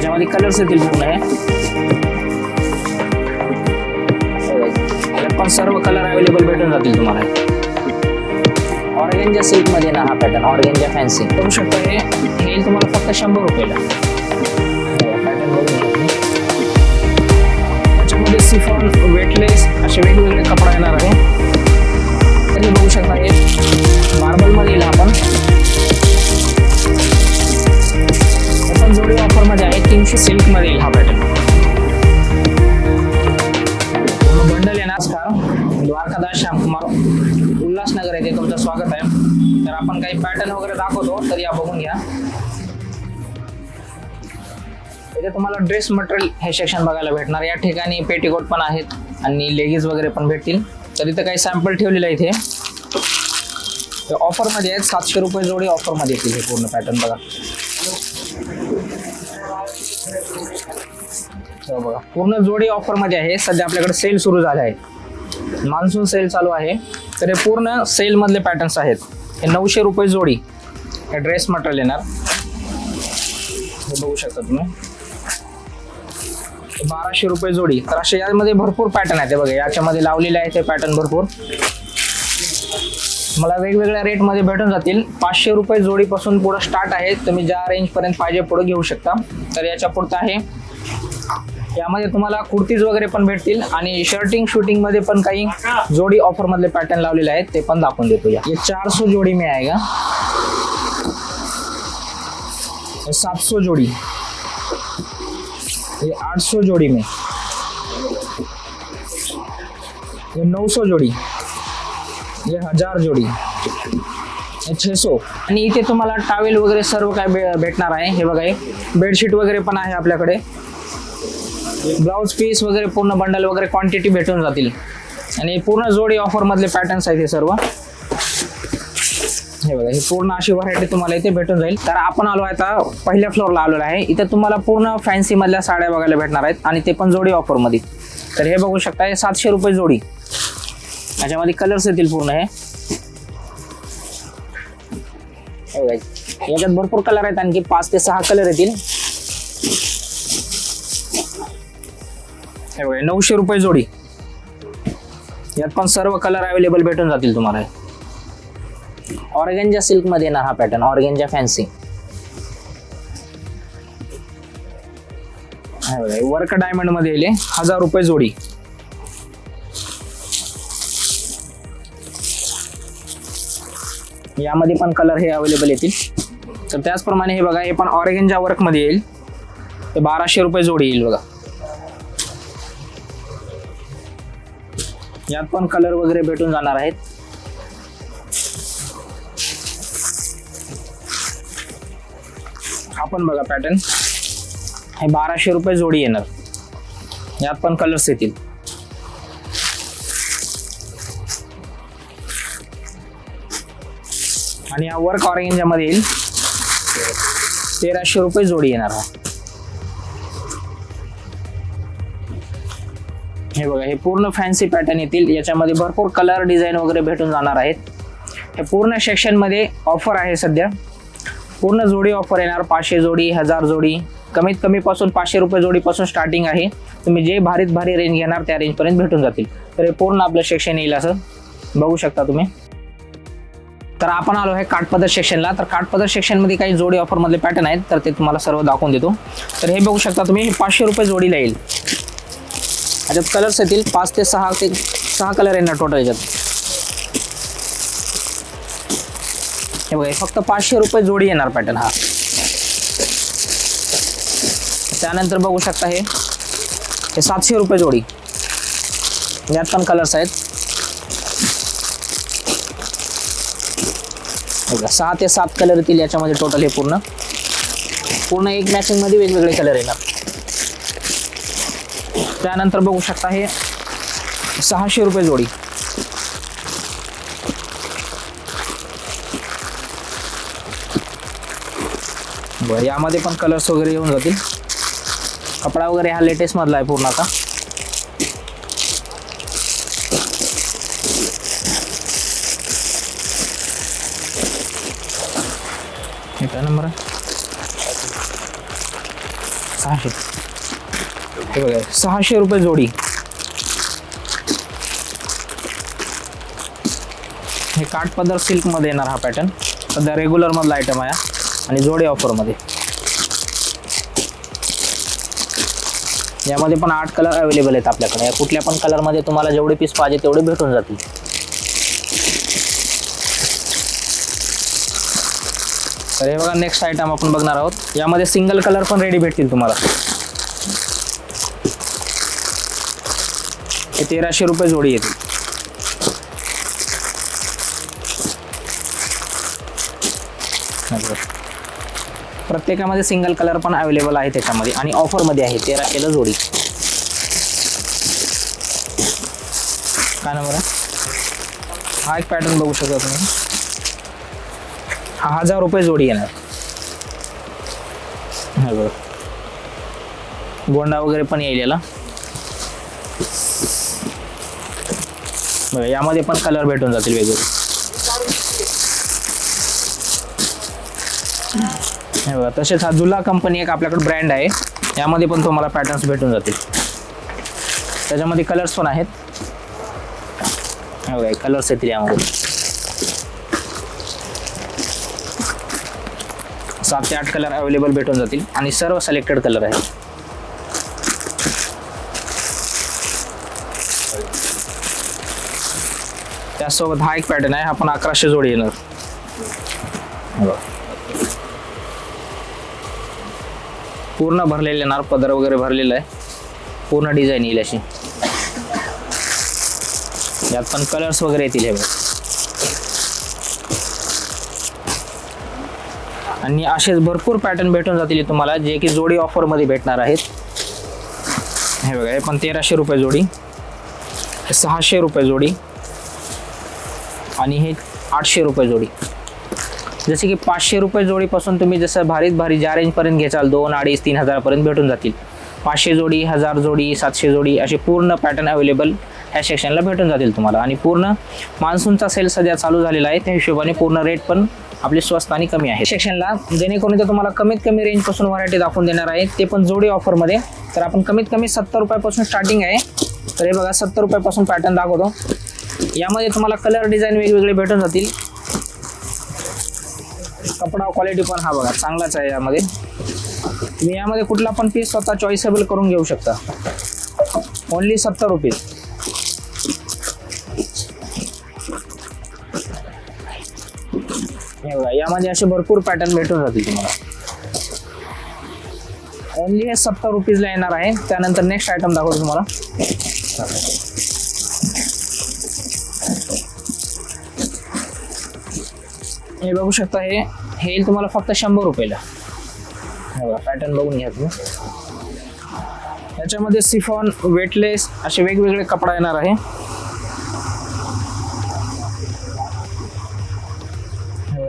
याच्यामध्ये कलर्स येतील पूर्ण हे. यात पण सर्व कलर अवेलेबल भेटून जातील तुम्हाला. ऑर्गेंजा सिल्क मध्ये ना हा पॅटर्न, ऑर्गेंजा फॅन्सी बघू शकता. हे येईल तुम्हाला फक्त 100 रुपयाला. पॅटर्न बघून घ्या तुम्ही. याच्यामध्ये सिफॉन, वेटलेस असे वेगवेगळे कपडा येणार आहे. तुम्ही बघू शकता हे मार्बल मध्ये येईल. आपण जोडी ऑफर मध्ये आहे. 300 सिल्क मध्ये येईल हा पॅटर्न. बंडल आहे. नमस्कार, द्वारकादास श्यामकुमार, उल्हासनगर येथे तुमचं स्वागत आहे. तर आपण काही पॅटर्न वगैरे दाखवतो, तर या बघून घ्या. इथे तुम्हाला ड्रेस मटेरियल हे सेक्शन बघायला भेटणार. या ठिकाणी पेटीकोट पण आहेत आणि लेगिन्स वगैरे पण भेटतील. तर इथे काही सॅम्पल ठेवलेलं आहे. इथे ऑफर मध्ये आहेत. 700 रुपये जोडी ऑफर मध्ये येतील हे पूर्ण पॅटर्न. बघा बघा, पूर्ण जोडी ऑफर मध्ये आहे. सध्या आपल्याकडे सेल सुरू झाला आहे, मान्सून सेल चालू आहे. तर हे पूर्ण सेल मधले पॅटर्न्स आहेत. हे 900 रुपये जोडी हे ड्रेस मटेरियल येणार. हे बघू शकता तुम्ही. 1200 रुपये जोडी. तर असे यामध्ये भरपूर पॅटर्न आहेत. बघा याच्यामध्ये लावलेले आहेत हे पॅटर्न भरपूर. मला वेगवेगळ्या रेट मध्ये भेटून जातील. 500 रुपये जोडी पासून पुढे स्टार्ट आहे. तुम्ही ज्या रेंज पर्यंत पाहिजे पुढे घेऊ शकता. तर याच्या पुढचं आहे, यामध्ये तुम्हाला कुर्तीज वगैरे पण भेटतील आणि शर्टिंग शूटिंग मध्ये पण काही जोडी ऑफर मधले पॅटर्न लावलेले आहेत, ते पण दाखवून देतो. या 400 जोडी में आएगा, 700 जोडी, ये 800 जोडी में, ये 900 जोडी, ये 1000 जोडी, 600. आणि इथे तुम्हाला टॉवेल वगैरे सर्व काय भेटणार आहे. हे बघा, बेडशीट वगैरे पण आहे आपल्याकडे. ब्लाउज पीस वगैरे पूर्ण बंडल वगैरे क्वांटिटी भेटून जातील. आणि पूर्ण जोडी ऑफर मधले पॅटर्न्स आहेत हे सर्व. हे बघा, ही पूर्ण अशी व्हरायटी तुम्हाला इथे भेटून जाईल. तर आपण आलो आहे आता पहिल्या फ्लोअरला आलेलो आहे. इथे तुम्हाला पूर्ण फॅन्सी मधल्या साड्या बघायला भेटणार आहेत आणि ते पण जोडी ऑफर मध्ये. तर हे बघू शकता, हे 700 रुपये जोडी. याच्यामध्ये कलर्स येतील पूर्ण. हे याच्यात भरपूर कलर आहेत, आणखी 5 ते 6 कलर येतील. हे बघा, 900 रुपये जोडी. यात पण सर्व कलर अवेलेबल भेटून जातील तुम्हाला. ऑर्गेंजा सिल्क मध्ये येणार हा pattern, organza fancy. Work diamond मध्ये येईल. 1000 रुपये जोडी. यामध्ये पण कलर हे अवेलेबल येतील. तर त्याचप्रमाणे हे बघा, हे पण ऑर्गेंजा वर्क मध्ये येईल. ते 1200 रुपये जोडी येईल. बघा, यात पण कलर वगैरे भेटून जाणार आहेत. आपण बघा पॅटर्न, हे 1200 रुपये जोडी येणार. यात पण कलर्स येतील. आणि हा वर्क ऑर्गेंजा मध्ये येईल. 1300 रुपये जोडी येणार. हे बघा, हे पूर्ण फॅन्सी पॅटर्न येतील. याच्यामध्ये भरपूर कलर डिझाईन वगैरे भेटून जाणार आहेत. हे पूर्ण सेक्शन मध्ये ऑफर आहे सध्या. पूर्ण जोडी ऑफर येणार. 500 जोडी, 1000 जोडी, कमीत कमी पासून 500 रुपये जोडी पासून स्टार्टिंग आहे. तुम्ही जे भारीत भारी रेंज घेणार त्या रेंज पर्यंत भेटून जातील. तर हे पूर्ण आपलं सेक्शन येईल. असं बघू शकता तुम्ही. तर आपण आलो आहे काठपदर सेक्शनला. तर काठपदर सेक्शन मध्ये काही जोडी ऑफर मधले पॅटर्न आहेत, तर ते तुम्हाला सर्व दाखवून देतो. तर हे बघू शकता तुम्ही, 500 रुपये जोडीला येईल. याच्यात कलर्स येतील. 5 ते 6 कलर येणार टोटल याच्यात. हे बघा, फक्त 500 रुपये जोडी येणार पॅटर्न हा. त्यानंतर बघू शकता हे 700 रुपये जोडी. यात पण कलर्स आहेत. बघा, 6 ते 7 कलर येतील याच्यामध्ये टोटल. हे पूर्ण एक मॅचिंग मध्ये वेगवेगळे कलर येणार. त्यानंतर बघू शकता हे 600 रुपये जोडी. बरं, यामध्ये पण कलर्स वगैरे येऊन जातील. कपडा वगैरे हा लेटेस्ट मधला आहे पूर्ण. आता काय नंबर आहे? 600, हे बघा 600 रुपये जोडी. हे काठपदर सिल्क मध्ये येणार हा पॅटर्न. सध्या रेग्युलर मधला आयटम आहे आणि जोडी ऑफर मध्ये. यामध्ये पण 8 कलर अवेलेबल आहेत आपल्याकडे. या कुठल्या पण कलर मध्ये तुम्हाला जेवढे पीस पाहिजे तेवढे भेटून जातील. तर हे बघा नेक्स्ट आयटम आपण बघणार आहोत. यामध्ये सिंगल कलर पण रेडी भेटतील तुम्हाला. हे 1300 रुपये जोडी येतील. प्रत्येकामध्ये सिंगल कलर पण अवेलेबल आहे त्याच्यामध्ये आणि ऑफर मध्ये आहे. 1300 ला जोडी. काय नंबर आहे हा? एक पॅटर्न बघू शकता तुम्ही. हा 1000 रुपये जोडी येणार. हे बघा गोंडा वगैरे पण येईल याला. बघा यामध्ये पण कलर भेटून जातील वेगवेगळे. हे बघा तसेच हा झुला कंपनी एक आपल्याकडे ब्रँड आहे. यामध्ये पण तुम्हाला पॅटर्न्स भेटून जातील. त्याच्यामध्ये कलर्स पण आहेत. हे बघा कलर्स येतील यामध्ये. 7 ते 8 कलर अवेलेबल भेटून जातील आणि सर्व सिलेक्टेड कलर आहेत. त्यासोबत हा एक पॅटर्न आहे. हा पण 1100 जोडी येणार. पूर्ण भरलेले येणार. पदर वगैरे भरलेला आहे. पूर्ण डिझाईन येईल अशी. यात पण कलर्स वगैरे येतील. हे बघा आणि असेच भरपूर पॅटर्न भेटून जातील तुम्हाला जे की जोडी ऑफर मध्ये भेटणार आहेत. हे बघा हे पण 1300 रुपये जोडी. 600 रुपये जोडी आणि हे 800 रुपये जोडी. जसे की 500 रुपये जोडीपासून तुम्ही जसं भारीत भारी ज्या रेंजपर्यंत घ्याल 2, 2.5, 3000 पर्यंत भेटून जातील. 500 जोडी, 1000 जोडी, 700 जोडी असे पूर्ण पॅटर्न अवेलेबल ह्या सेक्शनला भेटून जातील तुम्हाला. आणि पूर्ण मान्सूनचा सेल सध्या चालू झालेला आहे. त्या हिशोबाने पूर्ण रेट पण आपली स्वस्त आणि कमी आहे सेक्शनला. जेणेकरून ते तुम्हाला कमीत कमी रेंज पासून व्हरायटी दाखवून देणार आहे. ते पण जोडी ऑफर मध्ये. तर आपण कमीत कमी 70 रुपयापासून स्टार्टिंग आहे. तर हे बघा 70 रुपयापासून पॅटर्न दाखवतो. यामध्ये तुम्हाला कलर डिझाईन वेगवेगळे भेटून जातील. कपडा क्वालिटी पण हा बघा चांगलाच आहे. यामध्ये तुम्ही यामध्ये कुठला पण पीस स्वतः चॉईसेबल करून घेऊ शकता. ओनली 70 रुपये. हे बघा यामध्ये असे भरपूर पॅटर्न भेटून जातील तुम्हाला. ओनली हे 70 रुपीजला येणार आहे. त्यानंतर नेक्स्ट आयटम दाखवतो तुम्हाला. हे बघू शकता. हे येईल तुम्हाला फक्त 100 रुपयाला. पॅटर्न बघून घ्या तुम्ही. याच्यामध्ये सिफॉन, वेटलेस असे वेगवेगळे कपडा येणार आहे.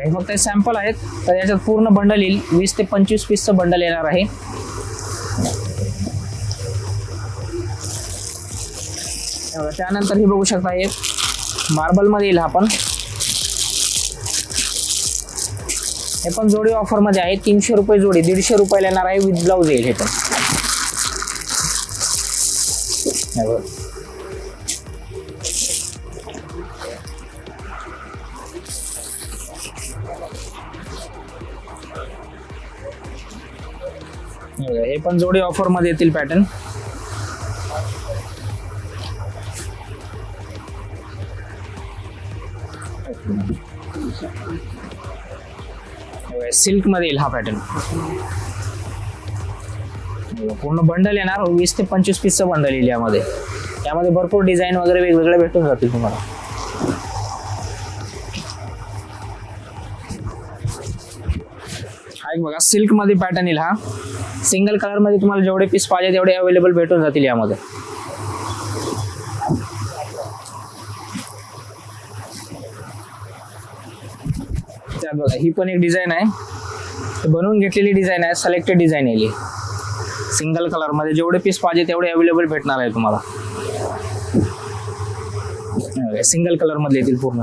हे फक्त सॅम्पल आहेत. तर याच्यात पूर्ण बंडल येईल. 20 ते 25 पीसचं बंडल येणार आहे. त्यानंतर हे बघू शकता. हे मार्बल मध्ये येईल. हा पण हे पण जोडी ऑफर मध्ये आहे. 300 रुपये जोडी. 150 रुपयाला येणार आहे. विथ ब्लाउज येईल. हे पण हे पण जोडी ऑफर मध्ये येतील पॅटर्न. सिल्क मध्ये येईल हा पॅटर्न. पूर्ण बंडल येणार. 20 ते 25 पीसचं बंडल येईल. यामध्ये भरपूर डिझाईन वगैरे वेगवेगळे भेटून जातील तुम्हाला. हा एक बघा सिल्क मध्ये पॅटर्न येईल. हा सिंगल कलर मध्ये तुम्हाला जेवढे पीस पाहिजे तेवढे अवेलेबल भेटून जातील यामध्ये. त्यात बघा ही पण एक डिझाईन आहे. बनवून घेतलेली डिझाईन आहे. सिलेक्टेड डिझाईन येईल. सिंगल कलर मध्ये जेवढे पीस पाहिजे तेवढे अवेलेबल भेटणार आहे तुम्हाला. सिंगल कलर मध्ये येतील पूर्ण.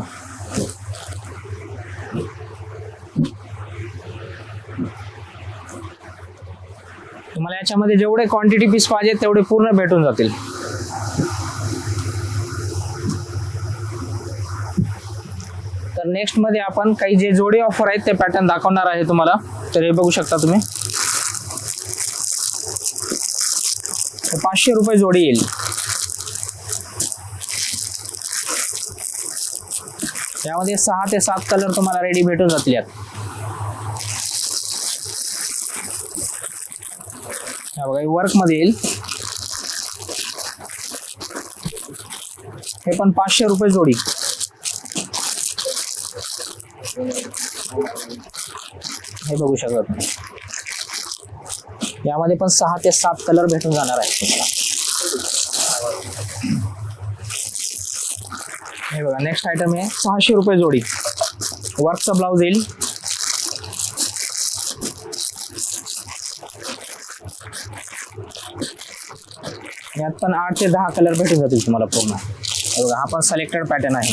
तुम्हाला याच्यामध्ये जेवढे क्वांटिटी पीस पाहिजे तेवढे पूर्ण भेटून जातील. तर नेक्स्ट मध्ये आपण काही जे जोडी ऑफर आहेत ते पॅटर्न दाखवणार आहे तुम्हाला. तर हे बघू शकता तुम्ही, 500 रुपये जोडी येईल. यामध्ये 6 ते 7 कलर तुम्हाला रेडी भेटून जातील. यात बघा वर्क मध्ये येईल. हे पण 500 रुपये जोडी. हे बघू शकता तुम्ही, यामध्ये पण 6 ते 7 कलर भेटून जाणार आहेत तुम्हाला. हे बघा नेक्स्ट आयटम आहे 600 रुपये जोडी. वर्कचा ब्लाउज येईल. यात पण 8 ते 10 कलर भेटून जातील तुम्हाला पूर्ण. हे बघा हा पण सिलेक्टेड पॅटर्न आहे.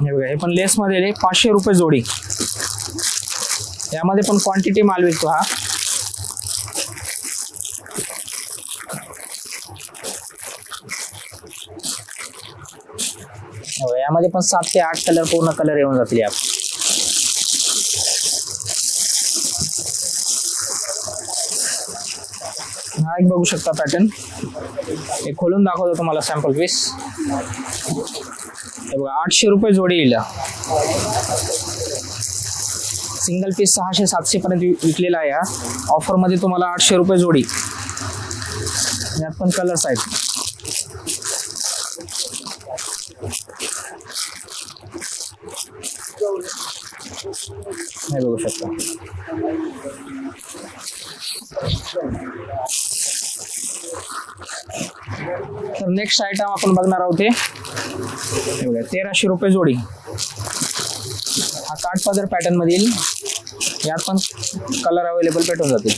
हे बघा हे पण लेस मध्ये 500 रुपये जोडी. यामध्ये पण क्वांटिटी माल विकतो हा. यामध्ये पण 7 ते 8 कलर पूर्ण कलर येऊन जातील. यात हा एक बघू शकता पॅटर्न. हे खोलून दाखवतो तुम्हाला सॅम्पल पीस. हे बघा 800 रुपये जोडी येईल. सिंगल पीस 600-700 पर्यंत विकलेला आहे. ऑफर मध्ये तुम्हाला 800 रुपये जोडी. यात पण कलर्स आहेत. हे बघू शकता. तर नेक्स्ट आयटम आपण बघणार आहोत. हे बघा 1300 रुपये जोडी. हा काठपदर पॅटर्न मध्ये येईल. यात पण कलर अवेलेबल भेटून जातील.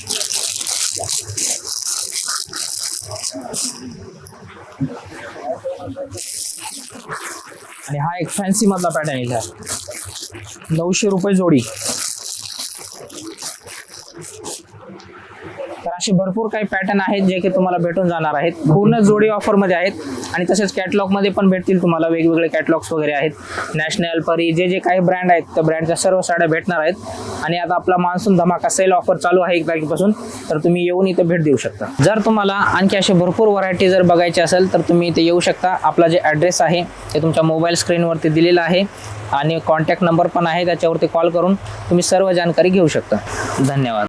आणि हा एक फॅन्सी मधला पॅटर्न येईल. 900 रुपये जोडी. तर असे भरपूर काही पॅटर्न आहेत जे की तुम्हाला भेटून जाणार आहेत. पूर्ण जोडी ऑफर मध्ये आहेत. आणि तसेच कॅटलॉग मध्ये पण भेटतील तुम्हाला. वेगवेगळे कॅटलॉग्स वगैरे आहेत. नॅशनल, परी, जे जे काही ब्रँड आहेत त्या ब्रँडच्या सर्व साड्या भेटणार आहेत. आणि आता आपला मान्सून धमाका सेल ऑफर चालू आहे 1 तारखेपासून. तर तुम्ही येऊन इथे भेट देऊ शकता. जर तुम्हाला आणखी असे भरपूर व्हरायटी जर बघायची असेल तर तुम्ही इथे येऊ शकता. आपला जे ॲड्रेस आहे ते तुमच्या मोबाईल स्क्रीनवरती दिलेला आहे. आणि कॉन्टॅक्ट नंबर पण आहे, त्याच्यावरती कॉल करून तुम्ही सर्व जानकारी घेऊ शकता. धन्यवाद.